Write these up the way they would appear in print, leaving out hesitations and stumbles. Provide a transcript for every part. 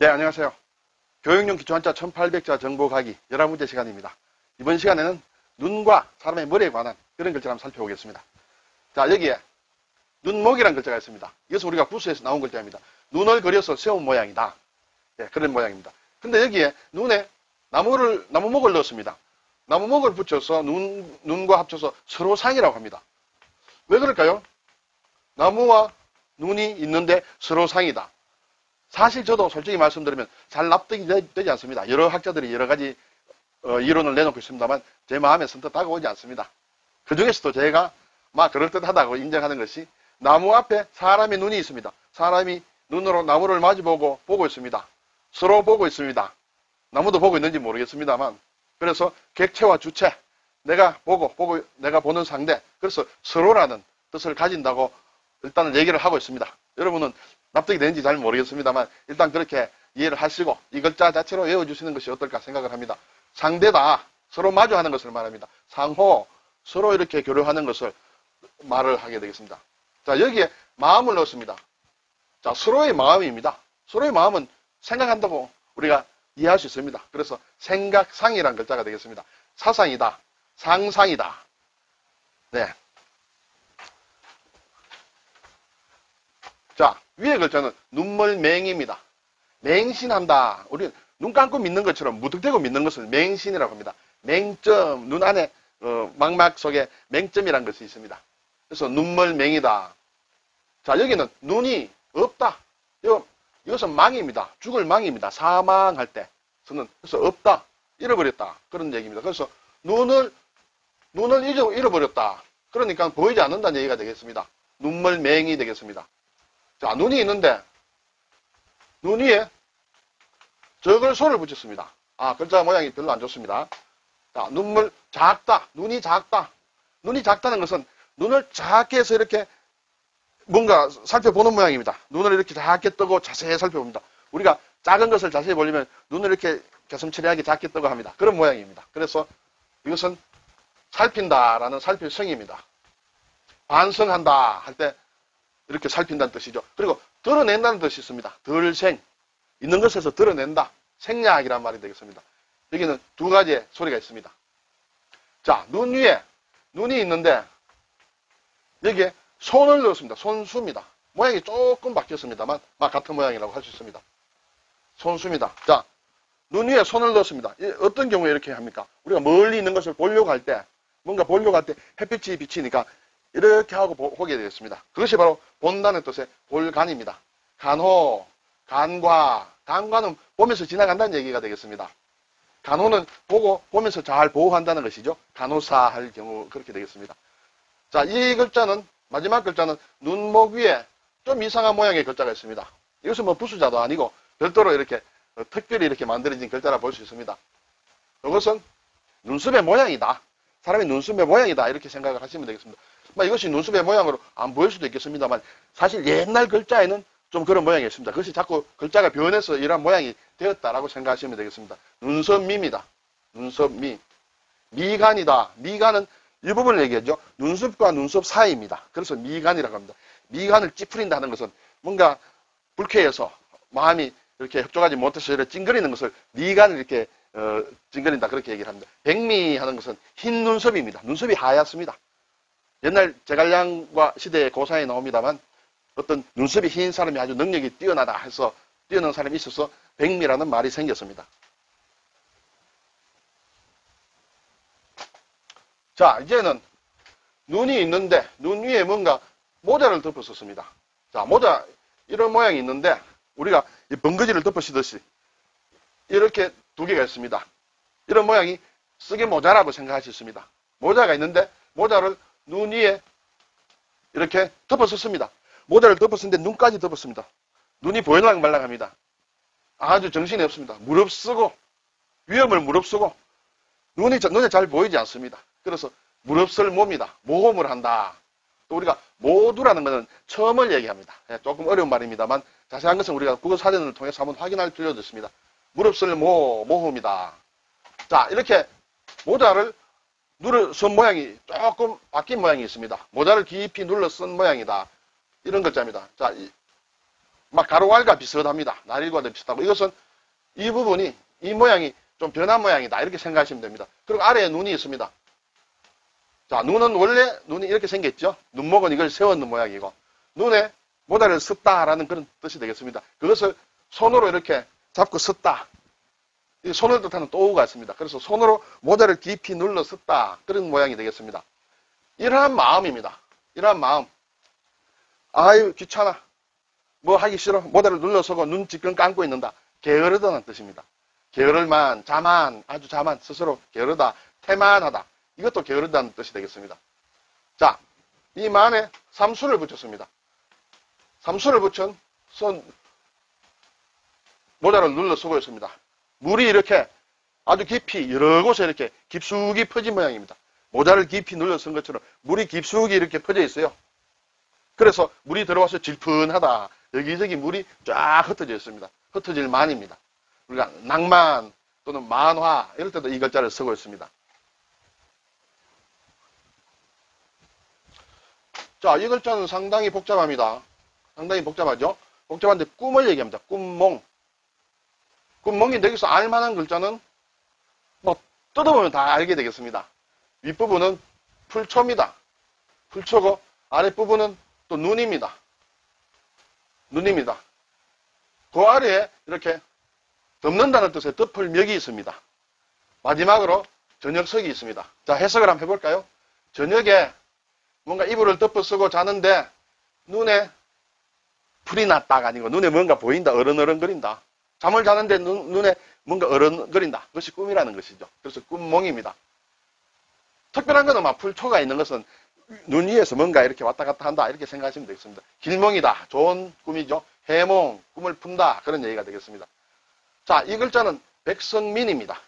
네, 안녕하세요. 교육용 기초한자 1800자 정보 가기 11문제 시간입니다. 이번 시간에는 눈과 사람의 머리에 관한 그런 글자를 한번 살펴보겠습니다. 자, 여기에 눈목이라는 글자가 있습니다. 이것은 우리가 구수에서 나온 글자입니다. 눈을 그려서 세운 모양이다. 네, 그런 모양입니다. 근데 여기에 눈에 나무목을 넣었습니다. 나무목을 붙여서 눈과 합쳐서 서로상이라고 합니다. 왜 그럴까요? 나무와 눈이 있는데 서로상이다. 사실 저도 솔직히 말씀드리면 잘 납득이 되지 않습니다. 여러 학자들이 여러 가지 이론을 내놓고 있습니다만 제 마음에 선뜻 다가오지 않습니다. 그 중에서도 제가 막 그럴듯하다고 인정하는 것이 나무 앞에 사람의 눈이 있습니다. 사람이 눈으로 나무를 마주보고 보고 있습니다. 서로 보고 있습니다. 나무도 보고 있는지 모르겠습니다만 그래서 객체와 주체, 내가 내가 보는 상대, 그래서 서로라는 뜻을 가진다고 일단은 얘기를 하고 있습니다. 여러분은 납득이 되는지 잘 모르겠습니다만 일단 그렇게 이해를 하시고 이 글자 자체로 외워주시는 것이 어떨까 생각을 합니다. 상대다, 서로 마주하는 것을 말합니다. 상호, 서로 이렇게 교류하는 것을 말을 하게 되겠습니다. 자, 여기에 마음을 넣었습니다. 자, 서로의 마음입니다. 서로의 마음은 생각한다고 우리가 이해할 수 있습니다. 그래서 생각상이라는 글자가 되겠습니다. 사상이다, 상상이다. 네. 자, 위의 글자는 눈물맹입니다. 맹신한다. 우리 눈 감고 믿는 것처럼 무턱대고 믿는 것을 맹신이라고 합니다. 맹점, 눈 안에 망막 속에 맹점이라는 것이 있습니다. 그래서 눈물맹이다. 자, 여기는 눈이 없다. 이것은 망입니다. 죽을 망입니다. 사망할 때서는 그래서 없다, 잃어버렸다, 그런 얘기입니다. 그래서 눈을 잃어버렸다. 그러니까 보이지 않는다는 얘기가 되겠습니다. 눈물맹이 되겠습니다. 자, 눈이 있는데 눈 위에 적을 소를 붙였습니다. 아, 글자 모양이 별로 안 좋습니다. 자, 눈물 작다, 눈이 작다. 눈이 작다는 것은 눈을 작게 해서 이렇게 뭔가 살펴보는 모양입니다. 눈을 이렇게 작게 뜨고 자세히 살펴봅니다. 우리가 작은 것을 자세히 보려면 눈을 이렇게 개슴츠레하게 작게 뜨고 합니다. 그런 모양입니다. 그래서 이것은 살핀다라는 살필성입니다. 반성한다 할 때 이렇게 살핀다는 뜻이죠. 그리고 드러낸다는 뜻이 있습니다. 덜생, 있는 것에서 드러낸다. 생략이란 말이 되겠습니다. 여기는 두 가지의 소리가 있습니다. 자, 눈 위에 눈이 있는데 여기에 손을 넣었습니다. 손수입니다. 모양이 조금 바뀌었습니다만 같은 모양이라고 할 수 있습니다. 손수입니다. 자, 눈 위에 손을 넣었습니다. 어떤 경우에 이렇게 합니까? 우리가 멀리 있는 것을 보려고 할 때, 뭔가 보려고 할 때 햇빛이 비치니까 이렇게 하고 보게 되겠습니다. 그것이 바로 본다는 뜻의 볼간입니다. 간호, 간과, 간과는 보면서 지나간다는 얘기가 되겠습니다. 간호는 보면서 잘 보호한다는 것이죠. 간호사 할 경우 그렇게 되겠습니다. 자, 이 글자는, 마지막 글자는 눈목 위에 좀 이상한 모양의 글자가 있습니다. 이것은 뭐 부수자도 아니고 별도로 이렇게 특별히 이렇게 만들어진 글자라 볼 수 있습니다. 이것은 눈썹의 모양이다. 사람의 눈썹의 모양이다. 이렇게 생각을 하시면 되겠습니다. 이것이 눈썹의 모양으로 안 보일 수도 있겠습니다만 사실 옛날 글자에는 좀 그런 모양이 있습니다. 그것이 자꾸 글자가 변해서 이러한 모양이 되었다라고 생각하시면 되겠습니다. 눈썹미입니다. 눈썹미. 미간이다. 미간은 일부분을 얘기하죠. 눈썹과 눈썹 사이입니다. 그래서 미간이라고 합니다. 미간을 찌푸린다 하는 것은 뭔가 불쾌해서 마음이 이렇게 협조하지 못해서 이렇게 찡그리는 것을 미간을 이렇게 찡그린다, 그렇게 얘기를 합니다. 백미 하는 것은 흰 눈썹입니다. 눈썹이 하얗습니다. 옛날 제갈량과 시대의 고사에 나옵니다만 어떤 눈썹이 흰 사람이 아주 능력이 뛰어나다 해서 뛰어난 사람이 있어서 백미라는 말이 생겼습니다. 자, 이제는 눈이 있는데 눈 위에 뭔가 모자를 덮었었습니다. 자, 모자 이런 모양이 있는데 우리가 번거지를 덮으시듯이 이렇게 두 개가 있습니다. 이런 모양이 쓰게 모자라고 생각하셨습니다. 모자가 있는데 모자를 눈 위에 이렇게 덮었었습니다. 모자를 덮었는데 눈까지 덮었습니다. 눈이 보일랑 말랑합니다. 아주 정신이 없습니다. 무릅쓰고 위험을 무릅쓰고 눈에 잘 보이지 않습니다. 그래서 무릅쓸 몸이다. 모험을 한다. 또 우리가 모두라는 것은 처음을 얘기합니다. 조금 어려운 말입니다만 자세한 것은 우리가 국어사전을 통해서 한번 확인할 필요도 있습니다. 무릅쓸 모험이다. 자, 이렇게 모자를 쓴 모양이 조금 바뀐 모양이 있습니다. 모자를 깊이 눌러 쓴 모양이다. 이런 글자입니다. 자, 막 가로알과 비슷합니다. 날일과도 비슷하고 이것은 이 부분이 이 모양이 좀 변한 모양이다 이렇게 생각하시면 됩니다. 그리고 아래에 눈이 있습니다. 자, 눈은 원래 눈이 이렇게 생겼죠. 눈목은 이걸 세웠는 모양이고 눈에 모자를 썼다라는 그런 뜻이 되겠습니다. 그것을 손으로 이렇게 잡고 썼다. 이 손을 뜻하는 또우가 있습니다. 그래서 손으로 모자를 깊이 눌러 썼다. 그런 모양이 되겠습니다. 이러한 마음입니다. 이러한 마음. 아유 귀찮아. 뭐 하기 싫어. 모자를 눌러 서고 눈 찌끈 감고 있는다. 게으르다는 뜻입니다. 게으를만, 자만, 아주 자만, 스스로 게으르다, 태만하다. 이것도 게으르다는 뜻이 되겠습니다. 자, 이 만에 삼수를 붙였습니다. 삼수를 붙인 모자를 눌러 쓰고 있습니다. 물이 이렇게 아주 깊이 여러 곳에 이렇게 깊숙이 퍼진 모양입니다. 모자를 깊이 눌러 쓴 것처럼 물이 깊숙이 이렇게 퍼져 있어요. 그래서 물이 들어와서 질펀하다. 여기저기 물이 쫙 흩어져 있습니다. 흩어질 만입니다. 우리가 낭만 또는 만화 이럴 때도 이 글자를 쓰고 있습니다. 자, 이 글자는 상당히 복잡합니다. 상당히 복잡하죠? 복잡한데 꿈을 얘기합니다. 꿈몽. 꿈몽인데 여기서 알만한 글자는 뭐 뜯어보면 다 알게 되겠습니다. 윗부분은 풀초입니다. 풀초고 아랫부분은 또 눈입니다. 눈입니다. 그 아래에 이렇게 덮는다는 뜻의 덮을 멱이 있습니다. 마지막으로 저녁석이 있습니다. 자, 해석을 한번 해볼까요? 저녁에 뭔가 이불을 덮어 쓰고 자는데 눈에 풀이 났다가 아니고 눈에 뭔가 보인다. 어른어른거린다. 잠을 자는데 눈에 뭔가 어른거린다. 그것이 꿈이라는 것이죠. 그래서 꿈몽입니다. 특별한 거는 막 풀초가 있는 것은 눈 위에서 뭔가 이렇게 왔다 갔다 한다. 이렇게 생각하시면 되겠습니다. 길몽이다. 좋은 꿈이죠. 해몽, 꿈을 푼다. 그런 얘기가 되겠습니다. 자, 이 글자는 백성민입니다.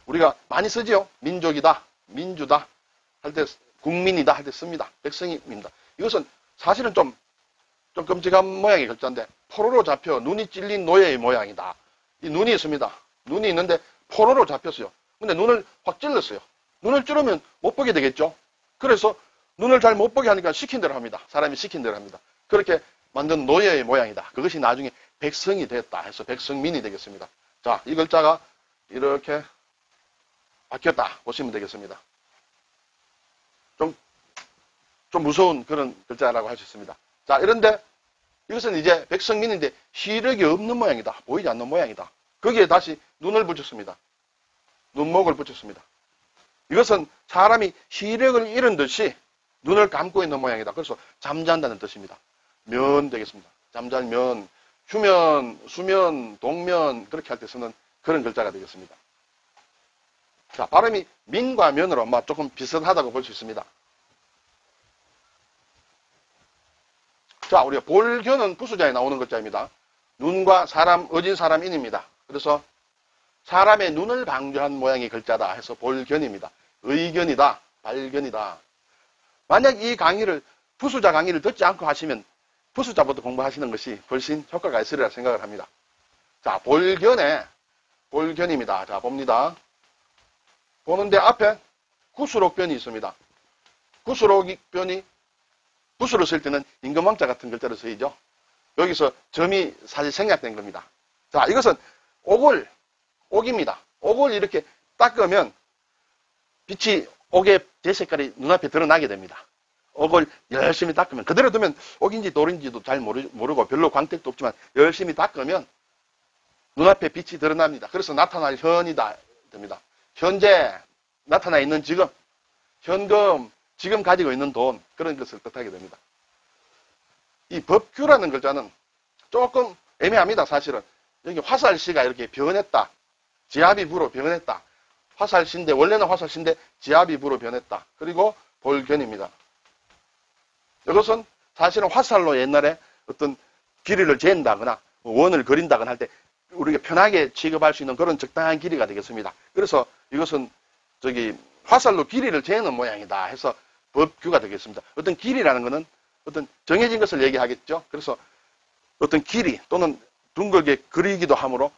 우리가 많이 쓰지요. 민족이다. 민주다. 할 때 국민이다. 할 때 씁니다. 백성입니다. 이것은 사실은 좀 끔찍한 모양의 글자인데 포로로 잡혀 눈이 찔린 노예의 모양이다. 이 눈이 있습니다. 눈이 있는데 포로로 잡혔어요. 근데 눈을 확 찔렀어요. 눈을 찌르면 못 보게 되겠죠. 그래서 눈을 잘 못 보게 하니까 시킨 대로 합니다. 사람이 시킨 대로 합니다. 그렇게 만든 노예의 모양이다. 그것이 나중에 백성이 됐다 해서 백성민이 되겠습니다. 자, 이 글자가 이렇게 바뀌었다 보시면 되겠습니다. 좀 무서운 그런 글자라고 할 수 있습니다. 자, 이런데 이것은 이제 백성민인데 시력이 없는 모양이다. 보이지 않는 모양이다. 거기에 다시 눈을 붙였습니다. 눈목을 붙였습니다. 이것은 사람이 시력을 잃은 듯이 눈을 감고 있는 모양이다. 그래서 잠잔다는 뜻입니다. 면 되겠습니다. 잠잘면, 휴면, 수면, 동면 그렇게 할 때 쓰는 그런 글자가 되겠습니다. 자, 발음이 민과 면으로 아마 조금 비슷하다고 볼 수 있습니다. 자, 우리가 볼견은 부수자에 나오는 글자입니다. 눈과 사람, 어진 사람인입니다. 그래서 사람의 눈을 방조한 모양의 글자다 해서 볼견입니다. 의견이다, 발견이다. 만약 이 강의를 부수자 강의를 듣지 않고 하시면 부수자부터 공부하시는 것이 훨씬 효과가 있으리라 생각을 합니다. 자, 볼견입니다. 자, 봅니다. 보는데 앞에 구수록변이 있습니다. 구수록변이 부수로 쓸 때는 임금왕자 같은 글자로 쓰이죠. 여기서 점이 사실 생략된 겁니다. 자, 이것은 옥입니다. 옥을 이렇게 닦으면 빛이 옥의 제 색깔이 눈앞에 드러나게 됩니다. 옥을 열심히 닦으면 그대로 두면 옥인지 돌인지도 잘 모르고 별로 광택도 없지만 열심히 닦으면 눈앞에 빛이 드러납니다. 그래서 나타날 현이다 됩니다. 현재 나타나 있는 지금 현금 지금 가지고 있는 돈 그런 것을 뜻하게 됩니다. 이 법규라는 글자는 조금 애매합니다. 사실은 여기 화살시가 이렇게 변했다. 지압이 부로 변했다. 화살시인데 원래는 화살시인데 지압이 부로 변했다. 그리고 볼견입니다. 이것은 사실은 화살로 옛날에 어떤 길이를 잰다거나 원을 그린다거나 할 때 우리가 편하게 취급할 수 있는 그런 적당한 길이가 되겠습니다. 그래서 이것은 화살로 길이를 재는 모양이다 해서 법규가 되겠습니다. 어떤 길이라는 것은 어떤 정해진 것을 얘기하겠죠. 그래서 어떤 길이 또는 둥글게 그리기도 하므로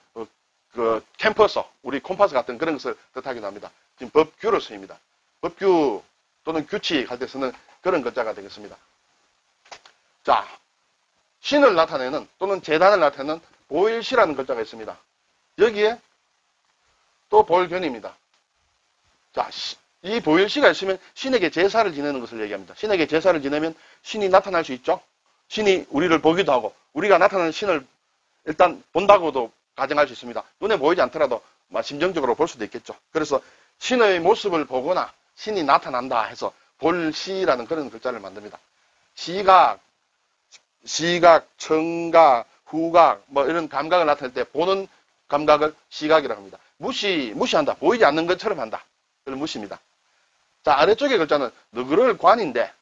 그 캠퍼스, 우리 콤파스 같은 그런 것을 뜻하기도 합니다. 지금 법규로 쓰입니다. 법규 또는 규칙 할 때 쓰는 그런 글자가 되겠습니다. 자, 신을 나타내는 또는 재단을 나타내는 보일시라는 글자가 있습니다. 여기에 또 볼견입니다. 자, 이 보일시가 있으면 신에게 제사를 지내는 것을 얘기합니다. 신에게 제사를 지내면 신이 나타날 수 있죠. 신이 우리를 보기도 하고 우리가 나타나는 신을 일단 본다고도 가정할 수 있습니다. 눈에 보이지 않더라도 심정적으로 볼 수도 있겠죠. 그래서 신의 모습을 보거나 신이 나타난다 해서 볼시라는 그런 글자를 만듭니다. 시각, 청각, 후각 이런 감각을 나타낼 때 보는 감각을 시각이라고 합니다. 무시한다. 보이지 않는 것처럼 한다. 그런 무시입니다. 자, 아래쪽의 글자는 너그러울 관인데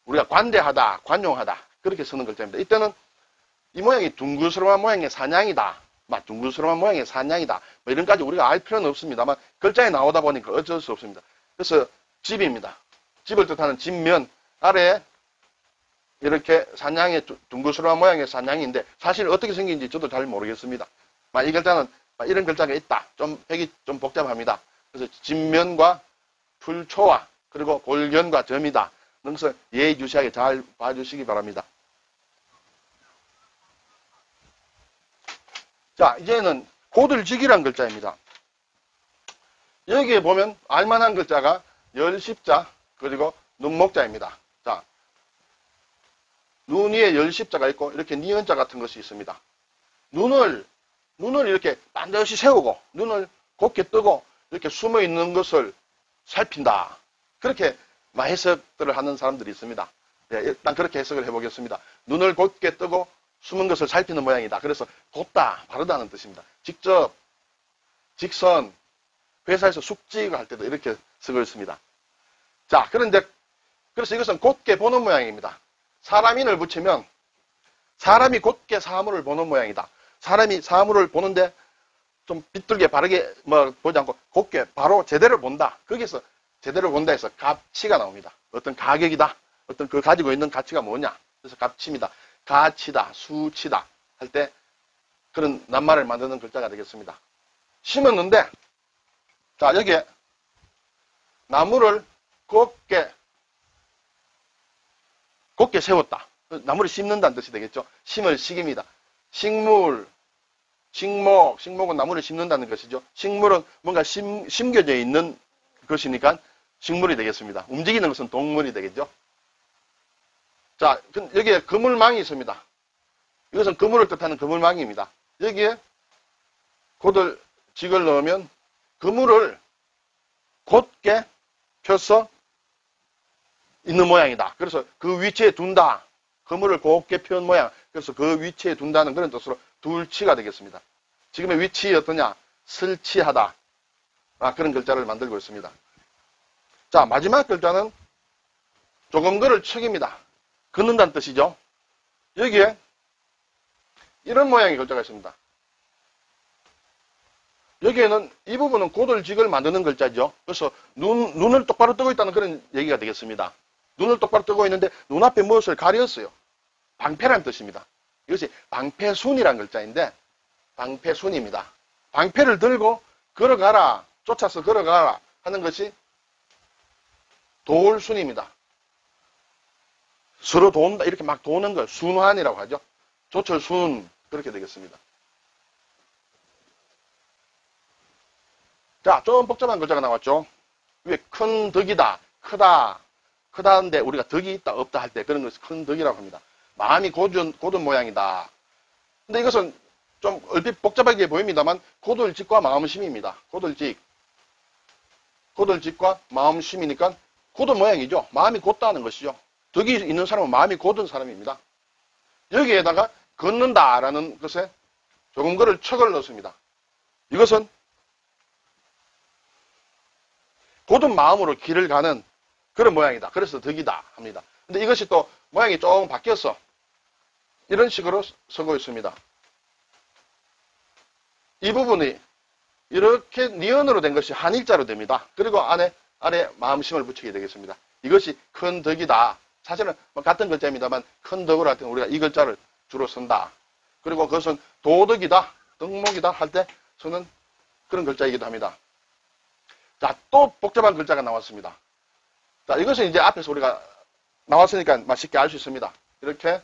우리가 관대하다, 관용하다 그렇게 쓰는 글자입니다. 이때는 이 모양이 둥그스러운 모양의 사냥이다. 둥그스러운 모양의 사냥이다. 이런까지 우리가 알 필요는 없습니다만 글자에 나오다 보니까 어쩔 수 없습니다. 그래서 집입니다. 집을 뜻하는 집면 아래에 이렇게 사냥의 둥그스러운 모양의 사냥인데 사실 어떻게 생긴지 저도 잘 모르겠습니다. 이 글자는 이런 글자가 있다. 좀 획이 좀 복잡합니다. 그래서 집면과 풀초와 그리고 볼견과 점이다. 그래서 예의주시하게 잘 봐주시기 바랍니다. 자, 이제는 고들직이란 글자입니다. 여기에 보면 알만한 글자가 열십자 그리고 눈목자입니다. 자, 눈 위에 열십자가 있고 이렇게 니은자 같은 것이 있습니다. 눈을 이렇게 반드시 세우고 눈을 곧게 뜨고 이렇게 숨어 있는 것을 살핀다. 그렇게 해석들을 하는 사람들이 있습니다. 네, 일단 그렇게 해석을 해보겠습니다. 눈을 곧게 뜨고 숨은 것을 살피는 모양이다. 그래서 곧다, 바르다는 뜻입니다. 직접, 직선, 회사에서 숙직을 할 때도 이렇게 쓰고 있습니다. 자, 그래서 이것은 곧게 보는 모양입니다. 사람인을 붙이면 사람이 곧게 사물을 보는 모양이다. 사람이 사물을 보는데 좀 비뚤게 바르게 보지 않고 곧게 바로 제대로 본다. 거기서 제대로 본다 해서 값치가 나옵니다. 어떤 가격이다. 어떤 그 가지고 있는 가치가 뭐냐. 그래서 값치입니다. 가치다, 수치다 할 때 그런 낱말을 만드는 글자가 되겠습니다. 심었는데 자, 여기에 나무를 곧게 세웠다. 나무를 심는다는 뜻이 되겠죠. 심을 식입니다. 식목은 나무를 심는다는 것이죠. 식물은 뭔가 심겨져 있는 것이니까 식물이 되겠습니다. 움직이는 것은 동물이 되겠죠. 자, 여기에 그물망이 있습니다. 이것은 그물을 뜻하는 그물망입니다. 여기에 고들직을 넣으면 그물을 곧게 펴서 있는 모양이다. 그래서 그 위치에 둔다. 그물을 곧게 펴은 모양. 그래서 그 위치에 둔다는 그런 뜻으로 둘치가 되겠습니다. 지금의 위치 어떠냐? 설치하다. 그런 글자를 만들고 있습니다. 자, 마지막 글자는 조금 글을 척입니다. 긋는다는 뜻이죠. 여기에 이런 모양의 글자가 있습니다. 여기에는 이 부분은 고들직을 만드는 글자죠. 그래서 눈을 똑바로 뜨고 있다는 그런 얘기가 되겠습니다. 눈을 똑바로 뜨고 있는데 눈앞에 무엇을 가렸어요. 방패란 뜻입니다. 이것이 방패순이란 글자인데 방패순입니다. 방패를 들고 걸어가라, 쫓아서 걸어가라 하는 것이 돌순입니다. 서로 돈다, 이렇게 막 도는 걸 순환이라고 하죠. 조철순, 그렇게 되겠습니다. 자, 좀 복잡한 글자가 나왔죠. 위에 큰 덕이다, 크다인데 우리가 덕이 있다, 없다 할 때 그런 것을 큰 덕이라고 합니다. 마음이 고든 모양이다. 근데 이것은 좀 얼핏 복잡하게 보입니다만 고들직과 마음심입니다. 고들직과 마음심이니까 고든 모양이죠. 마음이 곧다는 것이죠. 덕이 있는 사람은 마음이 곧은 사람입니다. 여기에다가 걷는다라는 것에 조금 글을 척을 넣습니다. 이것은 곧은 마음으로 길을 가는 그런 모양이다. 그래서 덕이다 합니다. 근데 이것이 또 모양이 조금 바뀌어서 이런 식으로 쓰고 있습니다. 이 부분이 이렇게 니은으로 된 것이 한일자로 됩니다. 그리고 아래 마음심을 붙이게 되겠습니다. 이것이 큰 덕이다. 사실은 같은 글자입니다만 큰 덕으로 할 때는 우리가 이 글자를 주로 쓴다. 그리고 그것은 도덕이다, 덕목이다 할 때 쓰는 그런 글자이기도 합니다. 자, 또 복잡한 글자가 나왔습니다. 자, 이것은 이제 앞에서 우리가 나왔으니까 쉽게 알 수 있습니다. 이렇게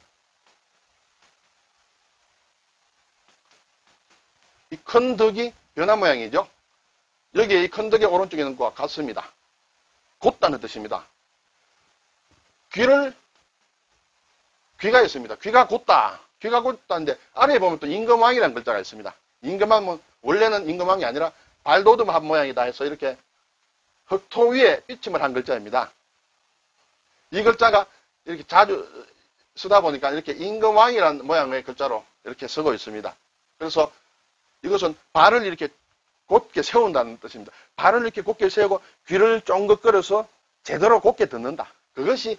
이 큰 덕이 변화 모양이죠. 여기에 이 큰 덕의 오른쪽에 있는 것과 같습니다. 곧다는 뜻입니다. 귀가 있습니다. 귀가 곧다. 귀가 곧다인데 아래에 보면 또 임금왕이라는 글자가 있습니다. 임금왕은 원래는 임금왕이 아니라 발도듬한 모양이다 해서 이렇게 흑토 위에 삐침을 한 글자입니다. 이 글자가 이렇게 자주 쓰다 보니까 이렇게 임금왕이라는 모양의 글자로 이렇게 쓰고 있습니다. 그래서 이것은 발을 이렇게 곧게 세운다는 뜻입니다. 발을 이렇게 곧게 세우고 귀를 쫑긋 끌어서 제대로 곧게 듣는다. 그것이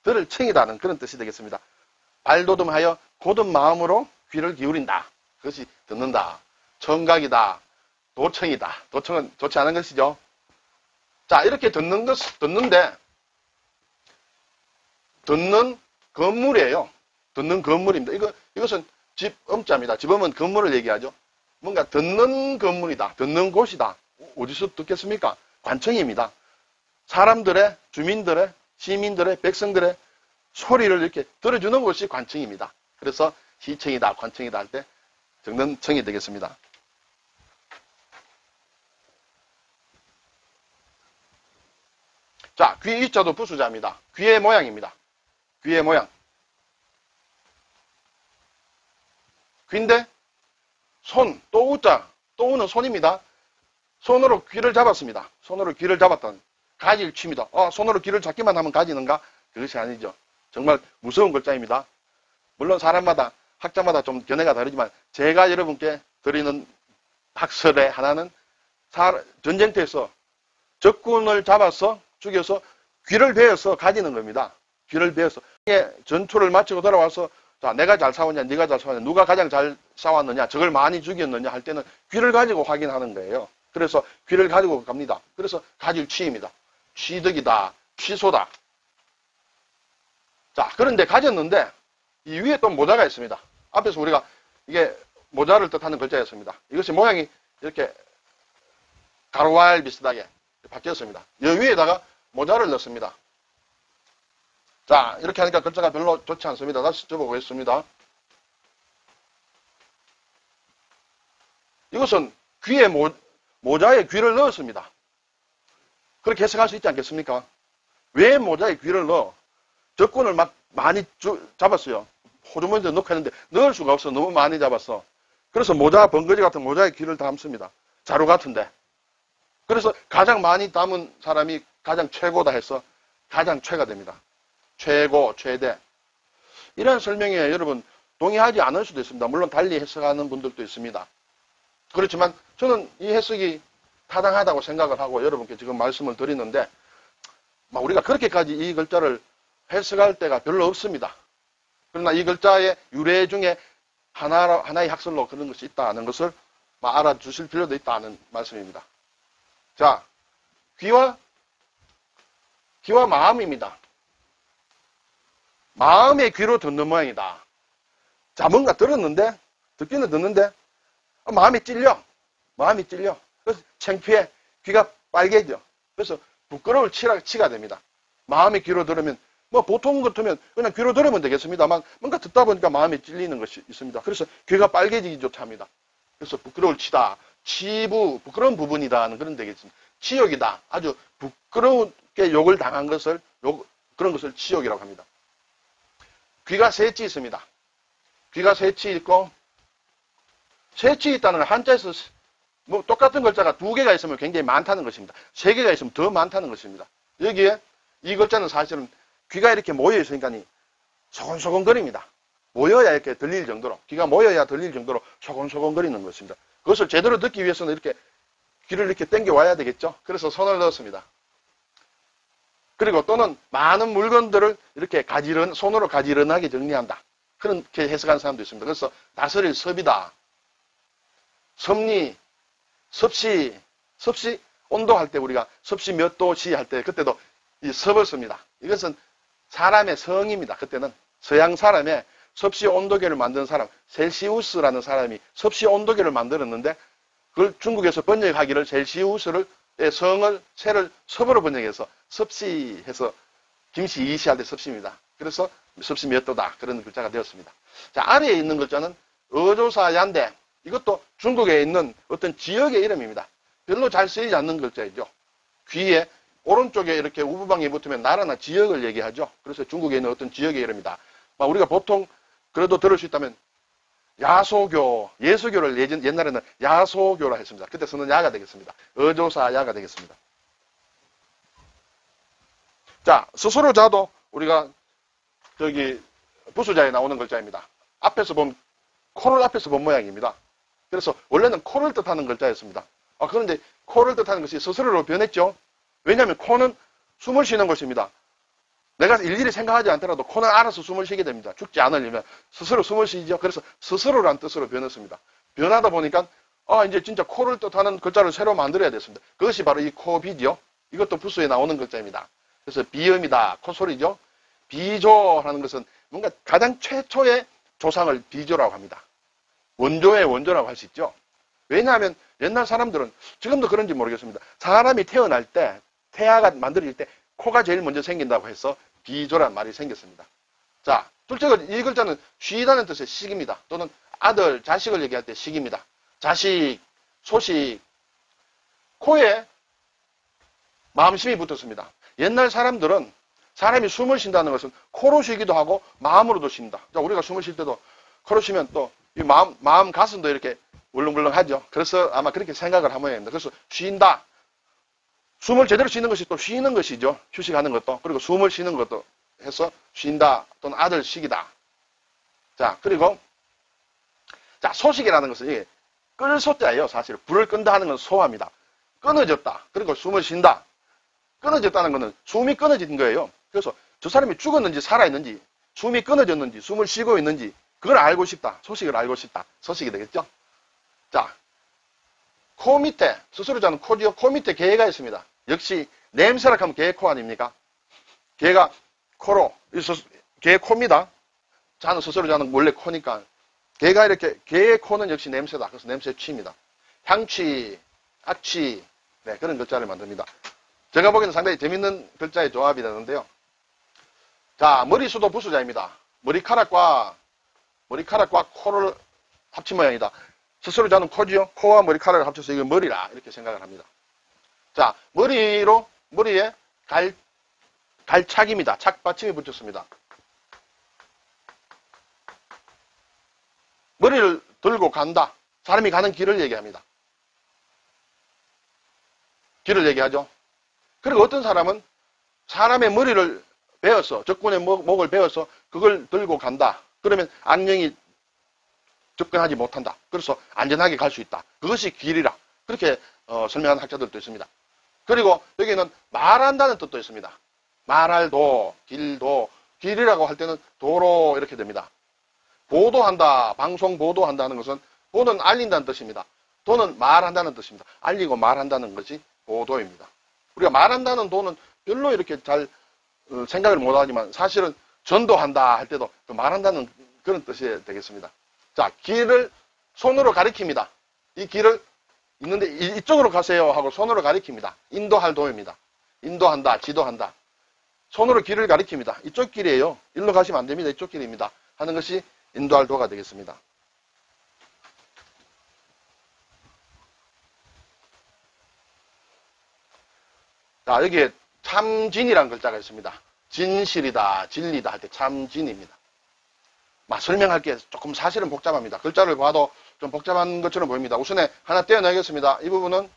들을 청이다는 그런 뜻이 되겠습니다. 발도듬하여 곧은 마음으로 귀를 기울인다. 그것이 듣는다. 청각이다. 도청이다. 도청은 좋지 않은 것이죠. 자, 이렇게 듣는데, 듣는 건물이에요. 듣는 건물입니다. 이것은 집음자입니다. 집음은 건물을 얘기하죠. 뭔가 듣는 건물이다. 듣는 곳이다. 어디서 듣겠습니까? 관청입니다. 사람들의, 주민들의, 시민들의, 백성들의 소리를 이렇게 들어주는 곳이 관청입니다. 그래서 시청이다, 관청이다 할 때 듣는 청이 되겠습니다. 자, 귀 이자도 부수자입니다. 귀의 모양입니다. 귀의 모양. 귀인데 손, 또 우자, 또 우는 손입니다. 손으로 귀를 잡았습니다. 손으로 귀를 잡았다는 가질 취입니다. 손으로 귀를 잡기만 하면 가지는가? 그것이 아니죠. 정말 무서운 글자입니다. 물론 사람마다, 학자마다 좀 견해가 다르지만 제가 여러분께 드리는 학설의 하나는 전쟁터에서 적군을 잡아서 죽여서 귀를 베어서 가지는 겁니다. 귀를 베어서 전투를 마치고 돌아와서 자, 내가 잘 싸웠냐, 네가 잘 싸웠냐, 누가 가장 잘 싸웠느냐, 적을 많이 죽였느냐 할 때는 귀를 가지고 확인하는 거예요. 그래서 귀를 가지고 갑니다. 그래서 가질 취입니다. 취득이다, 취소다. 자, 그런데 가졌는데 이 위에 또 모자가 있습니다. 앞에서 우리가 이게 모자를 뜻하는 글자였습니다. 이것이 모양이 이렇게 가로알 비슷하게 바뀌었습니다. 이 위에다가 모자를 넣습니다. 자, 이렇게 하니까 글자가 별로 좋지 않습니다. 다시 접어보겠습니다. 이것은 귀에 모자에 귀를 넣었습니다. 그렇게 해석할 수 있지 않겠습니까? 왜 모자에 귀를 넣어? 적군을 막 많이 잡았어요. 호주머니에 넣고 했는데 넣을 수가 없어. 너무 많이 잡았어. 그래서 모자, 번거지 같은 모자에 귀를 담습니다. 자루 같은데. 그래서 가장 많이 담은 사람이 가장 최고다 해서 가장 최가 됩니다. 최고, 최대. 이런 설명에 여러분 동의하지 않을 수도 있습니다. 물론 달리 해석하는 분들도 있습니다. 그렇지만 저는 이 해석이 타당하다고 생각을 하고 여러분께 지금 말씀을 드리는데 우리가 그렇게까지 이 글자를 해석할 때가 별로 없습니다. 그러나 이 글자의 유래 중에 하나의 학설로 그런 것이 있다는 것을 알아주실 필요도 있다는 말씀입니다. 자, 귀와 마음입니다. 마음의 귀로 듣는 모양이다. 자, 뭔가 들었는데, 듣기는 듣는데, 마음이 찔려. 그래서 창피해. 귀가 빨개져. 그래서 부끄러울 치가 됩니다. 마음의 귀로 들으면, 보통 같으면 그냥 귀로 들으면 되겠습니다만, 뭔가 듣다 보니까 마음이 찔리는 것이 있습니다. 그래서 귀가 빨개지기조차 합니다. 그래서 부끄러울 치다. 부끄러운 부분이다 하는 그런 되겠습니다. 치욕이다. 아주 부끄럽게 욕을 당한 것을, 그런 것을 치욕이라고 합니다. 귀가 셋이 있습니다. 귀가 셋이 있고, 셋이 있다는 한자에서 똑같은 글자가 두 개가 있으면 굉장히 많다는 것입니다. 세 개가 있으면 더 많다는 것입니다. 여기에 이 글자는 사실은 귀가 이렇게 모여 있으니까 소곤소곤거립니다. 모여야 이렇게 들릴 정도로, 귀가 모여야 들릴 정도로 소곤소곤거리는 것입니다. 그것을 제대로 듣기 위해서는 이렇게 귀를 이렇게 당겨 와야 되겠죠. 그래서 손을 넣었습니다. 그리고 또는 많은 물건들을 이렇게 손으로 가지런하게 정리한다. 그렇게 해석하는 사람도 있습니다. 그래서 다스릴 섭이다. 섭리, 섭씨, 온도할 때 우리가 섭씨 몇 도씨 할 때 그때도 이 섭을 씁니다. 이것은 사람의 성입니다. 그때는 서양 사람의 섭씨 온도계를 만든 사람, 셀시우스라는 사람이 섭씨 온도계를 만들었는데 그걸 중국에서 번역하기를 셀시우스를 세를 섭으로 번역해서 섭씨 해서 김씨 이씨 할 때 섭씨입니다. 그래서 섭씨 몇 도다 그런 글자가 되었습니다. 자, 아래에 있는 글자는 어조사 얀데 이것도 중국에 있는 어떤 지역의 이름입니다. 별로 잘 쓰이지 않는 글자이죠. 귀에 오른쪽에 이렇게 우부방이 붙으면 나라나 지역을 얘기하죠. 그래서 중국에 있는 어떤 지역의 이름이다. 우리가 보통 그래도 들을 수 있다면 야소교, 예수교를 옛날에는 야소교라 했습니다. 그때 쓰는 야가 되겠습니다. 어조사 야가 되겠습니다. 자, 스스로 자도 우리가 저기 부수자에 나오는 글자입니다. 앞에서 본 코를 앞에서 본 모양입니다. 그래서 원래는 코를 뜻하는 글자였습니다. 그런데 코를 뜻하는 것이 스스로로 변했죠. 왜냐하면 코는 숨을 쉬는 것입니다. 내가 일일이 생각하지 않더라도 코는 알아서 숨을 쉬게 됩니다. 죽지 않으려면 스스로 숨을 쉬죠. 그래서 스스로란 뜻으로 변했습니다. 변하다 보니까 이제 진짜 코를 뜻하는 글자를 새로 만들어야 됐습니다. 그것이 바로 이 코비죠. 이것도 부수에 나오는 글자입니다. 그래서 비음이다. 콧소리죠. 비조라는 것은 뭔가 가장 최초의 조상을 비조라고 합니다. 원조의 원조라고 할 수 있죠. 왜냐하면 옛날 사람들은 지금도 그런지 모르겠습니다. 사람이 태어날 때 태아가 만들어질 때 코가 제일 먼저 생긴다고 해서 비조란 말이 생겼습니다. 자, 둘째가 이 글자는 쉬다는 뜻의 식입니다. 또는 아들, 자식을 얘기할 때 식입니다. 자식, 소식, 코에 마음심이 붙었습니다. 옛날 사람들은 사람이 숨을 쉰다는 것은 코로 쉬기도 하고 마음으로도 쉰다. 자, 우리가 숨을 쉴 때도 코로 쉬면 또 이 마음 가슴도 이렇게 울렁울렁 하죠. 그래서 아마 그렇게 생각을 한 모양입니다. 그래서 쉰다. 숨을 제대로 쉬는 것이 또 쉬는 것이죠. 휴식하는 것도. 그리고 숨을 쉬는 것도 해서 쉰다. 또는 아들 식이다. 자, 그리고 자, 소식이라는 것은 이게 끌 소자예요. 사실 불을 끈다 하는 건 소화입니다. 끊어졌다. 그리고 숨을 쉰다. 끊어졌다는 것은 숨이 끊어진 거예요. 그래서 저 사람이 죽었는지 살아있는지, 숨이 끊어졌는지, 숨을 쉬고 있는지, 그걸 알고 싶다. 소식을 알고 싶다. 소식이 되겠죠? 자, 코 밑에, 스스로 자는 코지요. 코 밑에 개가 있습니다. 역시 냄새라 하면 개의 코 아닙니까? 개가 코로, 개의 코입니다. 자는 스스로 자는 원래 코니까. 개가 이렇게, 개의 코는 역시 냄새다. 그래서 냄새 취입니다. 향취, 악취, 네, 그런 글자를 만듭니다. 제가 보기에는 상당히 재밌는 글자의 조합이 되는데요. 자, 머리수도 부수자입니다. 머리카락과 코를 합친 모양이다. 스스로 자는 코지요. 코와 머리카락을 합쳐서 이거 머리라 이렇게 생각을 합니다. 자, 머리에 갈착입니다. 착받침이 붙였습니다. 머리를 들고 간다. 사람이 가는 길을 얘기합니다. 길을 얘기하죠. 그리고 어떤 사람은 사람의 머리를 베어서, 적군의 목을 베어서 그걸 들고 간다. 그러면 악령이 접근하지 못한다. 그래서 안전하게 갈 수 있다. 그것이 길이라. 그렇게 설명하는 학자들도 있습니다. 그리고 여기는 말한다는 뜻도 있습니다. 말할 도, 길도, 길이라고 할 때는 도로 이렇게 됩니다. 보도한다, 방송 보도한다는 것은 보는 알린다는 뜻입니다. 도는 말한다는 뜻입니다. 알리고 말한다는 것이 보도입니다. 우리가 말한다는 도는 별로 이렇게 잘 생각을 못하지만 사실은 전도한다 할 때도 그 말한다는 그런 뜻이 되겠습니다. 자, 길을 손으로 가리킵니다. 이 길을 있는데 이쪽으로 가세요 하고 손으로 가리킵니다. 인도할 도입니다. 인도한다, 지도한다. 손으로 길을 가리킵니다. 이쪽 길이에요. 일로 가시면 안 됩니다. 이쪽 길입니다. 하는 것이 인도할 도가 되겠습니다. 자, 여기에 참진이라는 글자가 있습니다. 진실이다, 진리다 할 때 참진입니다. 설명할 게 조금 사실은 복잡합니다. 글자를 봐도 좀 복잡한 것처럼 보입니다. 우선에 하나 떼어내겠습니다. 이 부분은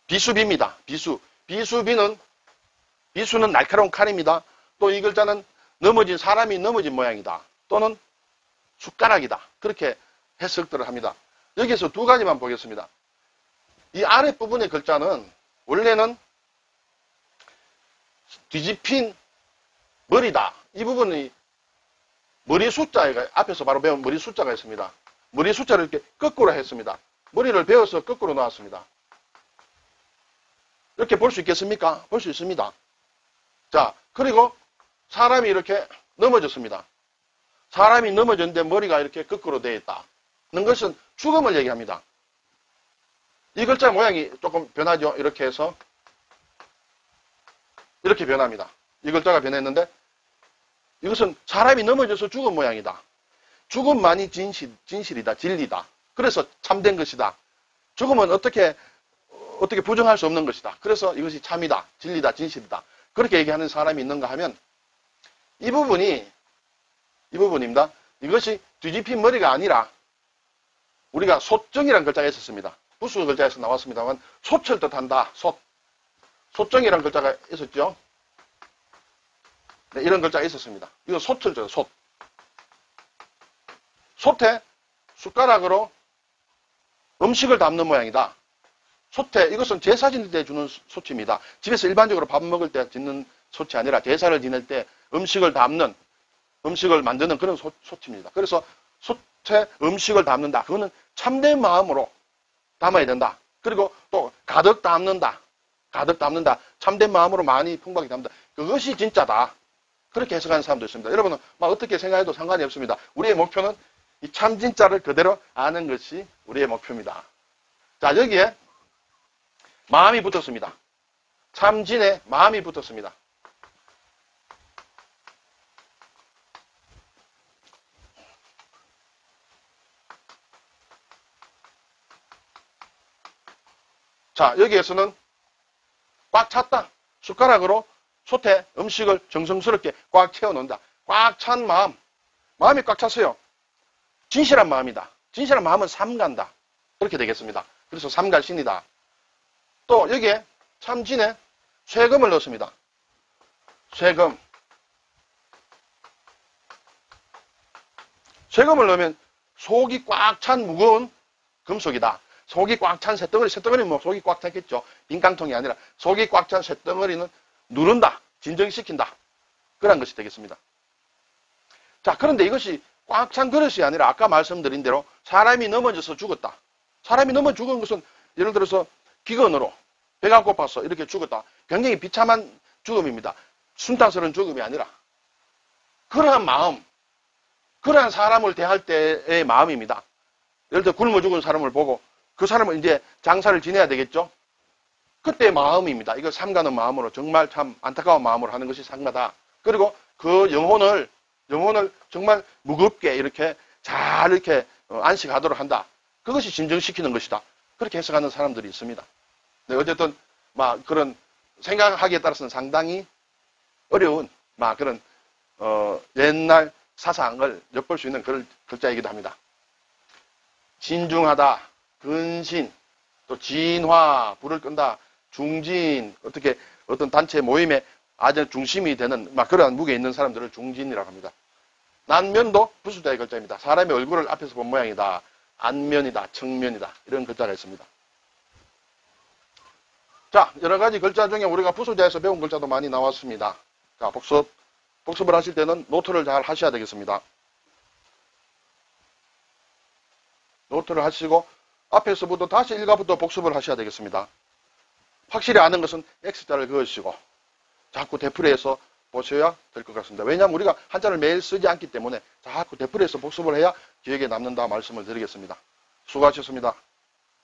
비수비입니다. 비수는 날카로운 칼입니다. 또 이 글자는 사람이 넘어진 모양이다. 또는 숟가락이다. 그렇게 해석들을 합니다. 여기서 두 가지만 보겠습니다. 이 아랫부분의 글자는 원래는 뒤집힌 머리다. 이 부분이 머리 숫자가 앞에서 바로 배운 머리 숫자가 있습니다. 머리 숫자를 이렇게 거꾸로 했습니다. 머리를 베어서 거꾸로 놓았습니다. 이렇게 볼 수 있겠습니까? 볼 수 있습니다. 자, 그리고 사람이 이렇게 넘어졌습니다. 사람이 넘어졌는데 머리가 이렇게 거꾸로 되어 있다. 는 것은 죽음을 얘기합니다. 이 글자 모양이 조금 변하죠. 이렇게 해서 이렇게 변합니다. 이 글자가 변했는데 이것은 사람이 넘어져서 죽은 모양이다. 죽음만이 진실이다, 진리다. 그래서 참된 것이다. 죽음은 어떻게 부정할 수 없는 것이다. 그래서 이것이 참이다, 진리다, 진실이다. 그렇게 얘기하는 사람이 있는가 하면 이 부분입니다. 이것이 뒤집힌 머리가 아니라 우리가 소정이라는 글자가 있었습니다. 부수 글자에서 나왔습니다만 솥을 뜻한다. 소정이라는 글자가 있었죠. 네, 이런 글자가 있었습니다. 이거 솥을 줘요. 솥에 숟가락으로 음식을 담는 모양이다. 솥에 이것은 제사 지낼 때 주는 솥입니다. 집에서 일반적으로 밥 먹을 때 짓는 솥이 아니라 제사를 지낼 때 음식을 담는, 음식을 만드는 그런 솥입니다. 그래서 솥에 음식을 담는다. 그거는 참된 마음으로 담아야 된다. 그리고 또 가득 담는다. 참된 마음으로 많이 풍부하게 담는다. 그것이 진짜다. 그렇게 해석하는 사람도 있습니다. 여러분은 막 어떻게 생각해도 상관이 없습니다. 우리의 목표는 이 참 진짜를 그대로 아는 것이 우리의 목표입니다. 자, 여기에 마음이 붙었습니다. 참진에 마음이 붙었습니다. 자, 여기에서는 꽉 찼다. 숟가락으로 솥에 음식을 정성스럽게 꽉 채워놓는다. 꽉 찬 마음. 마음이 꽉 찼어요. 진실한 마음이다. 진실한 마음은 삼간다. 그렇게 되겠습니다. 그래서 삼갈신이다. 또 여기에 참진에 쇠금을 넣습니다. 쇠금을 넣으면 속이 꽉 찬 무거운 금속이다. 속이 꽉 찬 쇳덩어리는 뭐 속이 꽉 찼겠죠. 빈 깡통이 아니라 속이 꽉 찬 쇳덩어리는 누른다. 진정시킨다. 그런 것이 되겠습니다. 자, 그런데 이것이 꽉 찬 그릇이 아니라 아까 말씀드린 대로 사람이 넘어져서 죽었다. 사람이 넘어 죽은 것은 예를 들어서 기근으로 배가 고파서 이렇게 죽었다. 굉장히 비참한 죽음입니다. 순탄스러운 죽음이 아니라 그러한 마음, 그러한 사람을 대할 때의 마음입니다. 예를 들어 굶어 죽은 사람을 보고 그 사람은 이제 장사를 지내야 되겠죠. 그때의 마음입니다. 이거 삼가는 마음으로 정말 참 안타까운 마음으로 하는 것이 삼가다. 그리고 그 영혼을 정말 무겁게 이렇게 잘 이렇게 안식하도록 한다. 그것이 진정시키는 것이다. 그렇게 해석하는 사람들이 있습니다. 네, 어쨌든 막 그런 생각하기에 따라서는 상당히 어려운 막 그런 옛날 사상을 엿볼 수 있는 그런 글자이기도 합니다. 진중하다, 근신, 또 진화, 불을 끈다, 중진, 어떻게 어떤 단체 모임의 아주 중심이 되는 막 그러한 무게에 있는 사람들을 중진이라고 합니다. 난면도 부수자의 글자입니다. 사람의 얼굴을 앞에서 본 모양이다. 안면이다, 측면이다. 이런 글자가 있습니다. 자, 여러 가지 글자 중에 우리가 부수자에서 배운 글자도 많이 나왔습니다. 자, 복습을 하실 때는 노트를 잘 하셔야 되겠습니다. 노트를 하시고 앞에서부터 다시 일과부터 복습을 하셔야 되겠습니다. 확실히 아는 것은 X자를 그으시고 자꾸 되풀이해서 보셔야 될 것 같습니다. 왜냐하면 우리가 한자를 매일 쓰지 않기 때문에 자꾸 되풀이해서 복습을 해야 기억에 남는다 말씀을 드리겠습니다. 수고하셨습니다.